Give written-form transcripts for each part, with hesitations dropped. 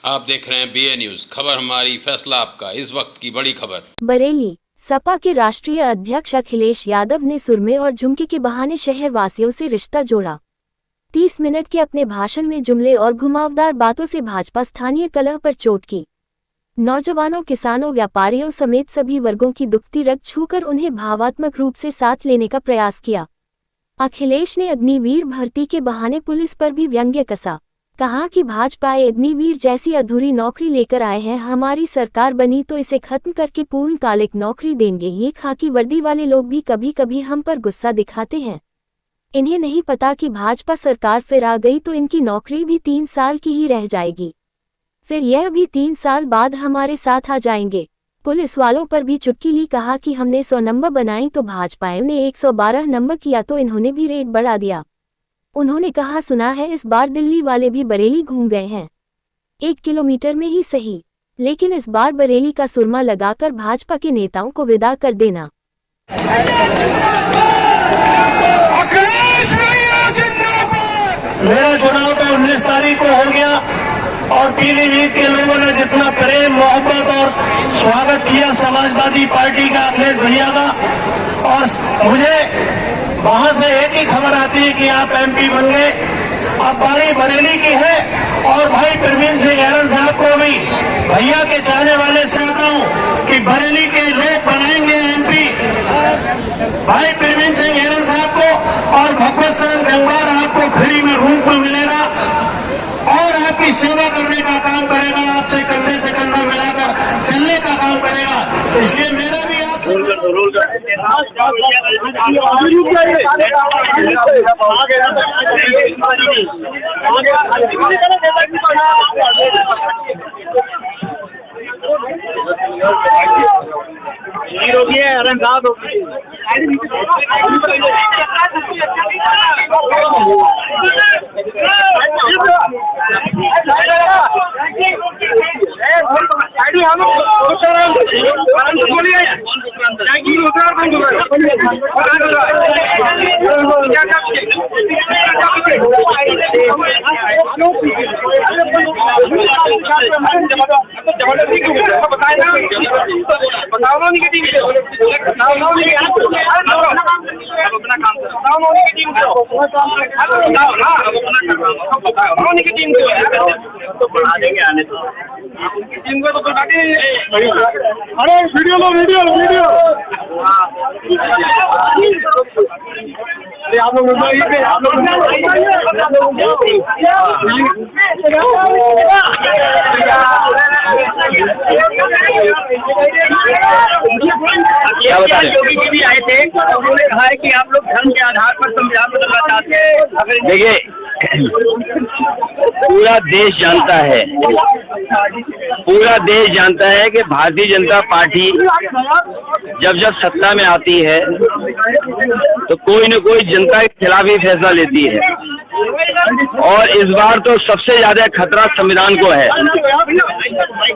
आप देख रहे हैं BA न्यूज, खबर हमारी फैसला आपका। इस वक्त की बड़ी खबर। बरेली सपा के राष्ट्रीय अध्यक्ष अखिलेश यादव ने सुरमे और झुमके के बहाने शहर वासियों से रिश्ता जोड़ा। 30 मिनट के अपने भाषण में जुमले और घुमावदार बातों से भाजपा स्थानीय कलह पर चोट की। नौजवानों, किसानों, व्यापारियों समेत सभी वर्गों की दुखती रग छूकर उन्हें भावात्मक रूप से साथ लेने का प्रयास किया। अखिलेश ने अग्निवीर भर्ती के बहाने पुलिस पर भी व्यंग्य कसा। कहा कि भाजपा अग्निवीर जैसी अधूरी नौकरी लेकर आए हैं, हमारी सरकार बनी तो इसे खत्म करके पूर्णकालिक नौकरी देंगे। ये खाकी वर्दी वाले लोग भी कभी कभी हम पर गुस्सा दिखाते हैं। इन्हें नहीं पता कि भाजपा सरकार फिर आ गई तो इनकी नौकरी भी 3 साल की ही रह जाएगी, फिर यह भी 3 साल बाद हमारे साथ आ जाएंगे। पुलिस वालों पर भी चुटकी ली। कहा कि हमने 100 नंबर बनाई तो भाजपा ने 112 नंबर किया तो इन्होंने भी रेट बढ़ा दिया। उन्होंने कहा, सुना है इस बार दिल्ली वाले भी बरेली घूम गए हैं, 1 किलोमीटर में ही सही, लेकिन इस बार बरेली का सुरमा लगाकर भाजपा के नेताओं को विदा कर देना। मेरा चुनाव तो 19 तारीख को हो गया और पीलीभीत के लोगों ने जितना प्रेम, मोहब्बत और स्वागत किया समाजवादी पार्टी का, अखिलेश भैया का, और मुझे वहां से एक ही खबर आती है कि आप MP बन गए। अब बारी बरेली की है और भाई प्रवीण सिंह ऐरन साहब को भी भैया के चाहने वाले से आता हूं कि बरेली के लोग बनाएंगे MP भाई प्रवीण सिंह ऐरन साहब को, और भगवत शरण गंगवार आपको फ्री में रूम पर मिलेगा और आपकी सेवा करने का काम करेगा, आपसे कंधे से कंधा मिलाकर चलने का काम करेगा। इसलिए मेरा भी आपसे अरे वीडियो लो आप लोग क्या बता रहे? योगी जी भी आए थे, उन्होंने कहा है कि आप लोग धर्म के आधार पर संविधान बदलना चाहते हैं। देखिए, पूरा देश जानता है कि भारतीय जनता पार्टी जब सत्ता में आती है तो कोई न कोई जनता के खिलाफ ही फैसला लेती है, और इस बार तो सबसे ज्यादा खतरा संविधान को है।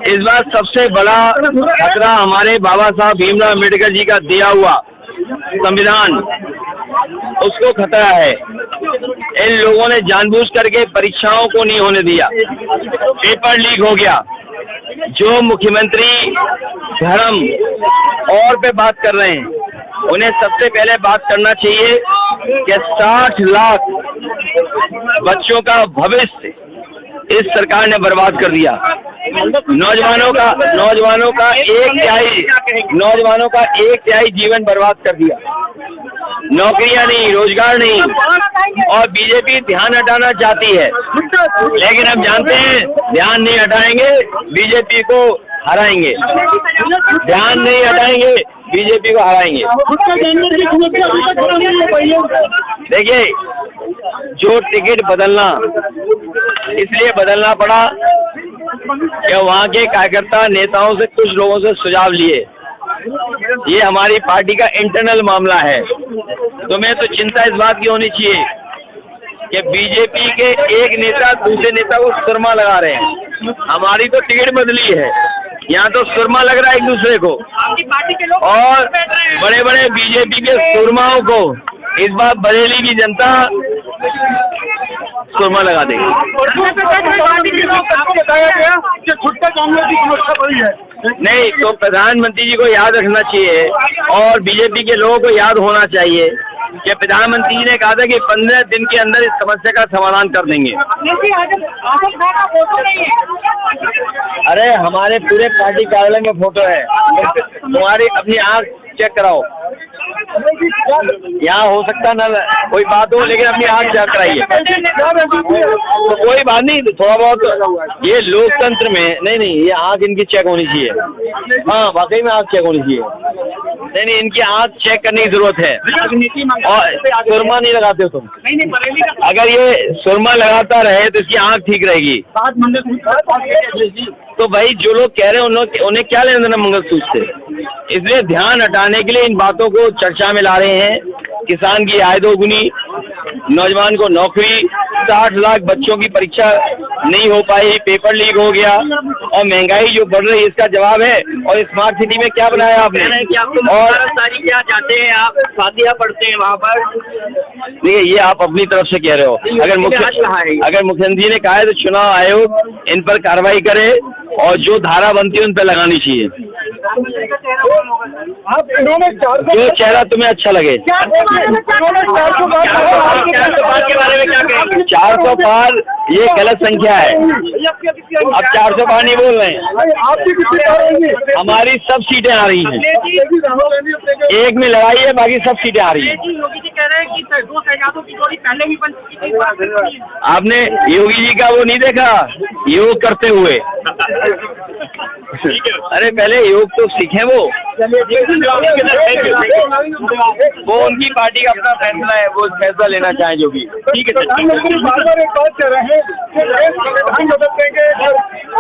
इस बार सबसे बड़ा खतरा हमारे बाबा साहब भीमराव अम्बेडकर जी का दिया हुआ संविधान, उसको खतरा है। इन लोगों ने जानबूझ करके परीक्षाओं को नहीं होने दिया, पेपर लीक हो गया। जो मुख्यमंत्री धर्म और पे बात कर रहे हैं, उन्हें सबसे पहले बात करना चाहिए कि 60 लाख बच्चों का भविष्य इस सरकार ने बर्बाद कर दिया। नौजवानों का एक तिहाई जीवन बर्बाद कर दिया। नौकरियां नहीं, रोजगार नहीं, और बीजेपी ध्यान हटाना चाहती है, लेकिन हम जानते हैं ध्यान नहीं हटाएंगे, बीजेपी को हराएंगे। ध्यान नहीं हटाएंगे, बीजेपी को हराएंगे। देखिए, जो टिकट बदलना इसलिए बदलना पड़ा कि वहाँ के कार्यकर्ता नेताओं से, कुछ लोगों से सुझाव लिए। ये हमारी पार्टी का इंटरनल मामला है, तो मैं तो चिंता इस बात की होनी चाहिए कि बीजेपी के एक नेता दूसरे नेता को सुरमा लगा रहे हैं। हमारी तो टिकट बदली है, यहाँ तो सुरमा लग रहा है एक दूसरे को, और बड़े बड़े बीजेपी के सुरमाओं को इस बार बरेली की जनता सुरमा लगा देगी। नहीं तो प्रधानमंत्री जी को याद रखना चाहिए और बीजेपी के लोगों को याद होना चाहिए कि प्रधानमंत्री जी ने कहा था कि 15 दिन के अंदर इस समस्या का समाधान कर देंगे। अरे हमारे पूरे पार्टी कार्यालय में फोटो है, तुम्हारी अपनी आंख चेक कराओ। यहाँ हो सकता ना कोई बात हो, लेकिन अपनी आंख चेक कराइए। तो कोई बात नहीं, थोड़ा बहुत ये लोकतंत्र में नहीं, ये आंख इनकी चेक होनी चाहिए। हाँ वाकई में आंख चेक होनी चाहिए। नहीं, इनकी आंख चेक करने की जरूरत है। और सुरमा नहीं लगाते हो तुम? अगर ये सुरमा लगाता रहे तो इसकी आंख ठीक रहेगी। तो भाई जो लोग कह रहे हैं उन्हें क्या लेना देना मंगलसूत्र से? इसलिए ध्यान हटाने के लिए इन बातों को चर्चा में ला रहे हैं। किसान की आय दोगुनी, नौजवान को नौकरी, 60 लाख बच्चों की परीक्षा नहीं हो पाई, पेपर लीक हो गया, और महंगाई जो बढ़ रही है इसका जवाब है। और स्मार्ट सिटी में क्या बनाया आपने? और सारी क्या चाहते हैं आप? शादियाँ पढ़ते हैं वहाँ पर। देखिए ये आप अपनी तरफ से कह रहे हो। अगर मुख्यमंत्री ने कहा है तो चुनाव आयोग इन पर कार्रवाई करे और जो धारा बनती है उन पर लगानी चाहिए। जो चेहरा तुम्हें अच्छा लगे। 400 के बारे में क्या कहेंगे? 400 पार ये गलत संख्या है। अब 400 पार नहीं बोल रहे हैं। हमारी सब सीटें आ रही हैं, एक में लड़ाई है, बाकी सब सीटें आ रही हैं। योगी जी कह रहे हैं कि 2 शहजादों की जोड़ी पहले भी बन चुकी थी। आपने योगी जी का वो नहीं देखा योग करते हुए? अरे पहले योग तो सीखे वो उनकी पार्टी का अपना फैसला है, वो फैसला लेना चाहे जो भी। ठीक है, प्रधानमंत्री बार-बार एक बात कह रहे हैं कि संविधान बदल देंगे,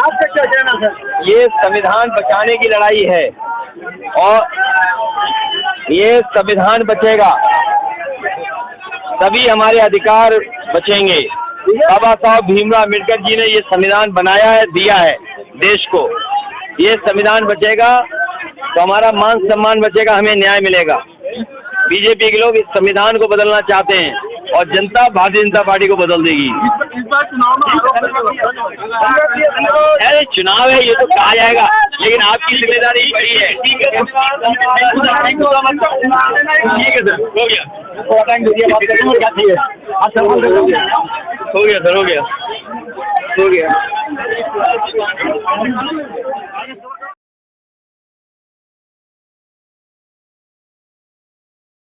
आपका क्या कहना है? ये संविधान बचाने की लड़ाई है और ये संविधान बचेगा तभी हमारे अधिकार बचेंगे। बाबा साहब भीमराव अम्बेडकर जी ने ये संविधान बनाया है, दिया है देश को। ये संविधान बचेगा तो हमारा मान सम्मान बचेगा, हमें न्याय मिलेगा। बीजेपी के लोग इस संविधान को बदलना चाहते हैं और जनता भारतीय जनता पार्टी को बदल देगी। अरे चुनाव है ये तो कहा जाएगा, लेकिन आपकी जिम्मेदारी बड़ी है। ठीक है सर, हो गया सर, हो गया।